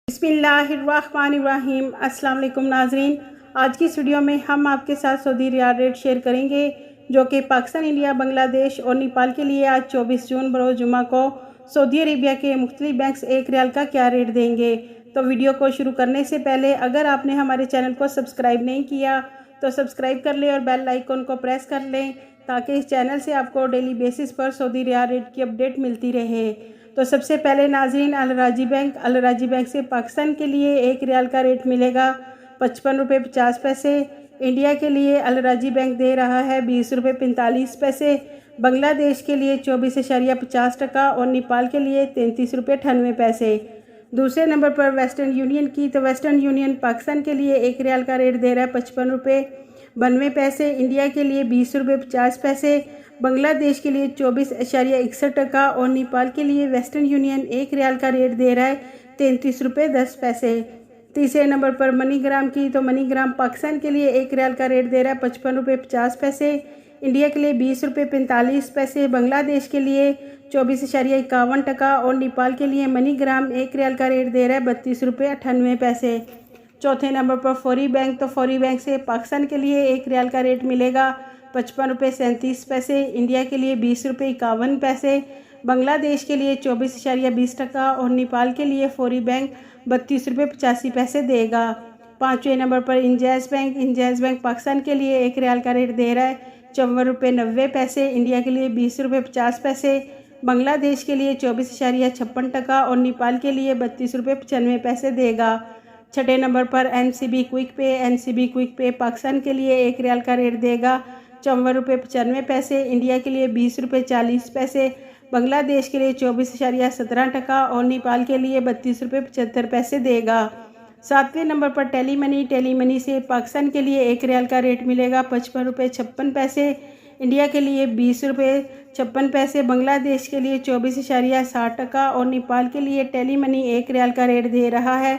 बिस्मिल्लाहिर्रहमानिर्रहीम। अस्सलाम वालेकुम नाजरीन, आज की इस वीडियो में हम आपके साथ सऊदी रियाल रेट शेयर करेंगे जो कि पाकिस्तान, इंडिया, बांग्लादेश और नेपाल के लिए आज 24 जून बरोज़ जुमा को सऊदी अरेबिया के मुख्तलिफ बैंक्स 1 रियाल का क्या रेट देंगे। तो वीडियो को शुरू करने से पहले अगर आपने हमारे चैनल को सब्सक्राइब नहीं किया तो सब्सक्राइब कर लें और बेल आइकन को प्रेस कर लें ताकि इस चैनल से आपको डेली बेसिस पर सऊदी रियाल रेट की अपडेट मिलती रहे। तो सबसे पहले नाजरीन, अल राजी बैंक से पाकिस्तान के लिए 1 रियाल का रेट मिलेगा 55 रुपये 50 पैसे। इंडिया के लिए अल राजी बैंक दे रहा है 20 रुपये 45 पैसे। बांग्लादेश के लिए 24.50 और नेपाल के लिए 33 रुपये 98 पैसे। दूसरे नंबर पर वेस्टर्न यूनियन की, तो वेस्टर्न यूनियन पाकिस्तान के लिए 1 रियाल का रेट दे रहा है 55 रुपये 92 पैसे। इंडिया के लिए 20 रुपये 50 पैसे। बांग्लादेश के लिए 24.61 और नेपाल के लिए वेस्टर्न यूनियन 1 रियाल का रेट दे रहा है 33 रुपये 10 पैसे। तीसरे नंबर पर मनीग्राम की, तो मनीग्राम पाकिस्तान के लिए 1 रियाल का रेट दे रहा है 55 रुपये 50 पैसे। इंडिया के लिए 20 रुपये 45 पैसे। बांग्लादेश के लिए 24.51 और नेपाल के लिए मनीग्राम 1 रियाल का रेट दे रहा है 32 रुपये 98 पैसे। चौथे नंबर पर फौरी बैंक, तो फौरी बैंक से पाकिस्तान के लिए 1 रियाल का रेट मिलेगा 55 रुपये 37 पैसे। इंडिया के लिए 20 रुपये 51 पैसे। बांग्लादेश के लिए 24.20 और नेपाल के लिए फौरी बैंक 32 रुपये 85 पैसे देगा। पाँचवें नंबर पर इंजैज़ बैंक पाकिस्तान के लिए 1 रियाल का रेट दे रहा है 54 रुपये 90 पैसे। इंडिया के लिए 20 रुपये 50 पैसे। बांग्लादेश के लिए 24.56 और नेपाल के लिए 32 रुपये 95 पैसे देगा। छठे नंबर पर एनसीबी क्विक पे पाकिस्तान के लिए 1 रियाल का रेट देगा 54 रुपये 95 पैसे। इंडिया के लिए 20 रुपये 40 पैसे। बांग्लादेश के लिए 24.17 और नेपाल के लिए 32 रुपये 75 पैसे देगा। सातवें नंबर पर टेली मनी से पाकिस्तान के लिए 1 रियाल का रेट मिलेगा 55 रुपये 56 पैसे। इंडिया के लिए 20 रुपये 56 पैसे। बांग्लादेश के लिए 24.60 और नेपाल के लिए टेली मनी 1 रियाल का रेट दे रहा है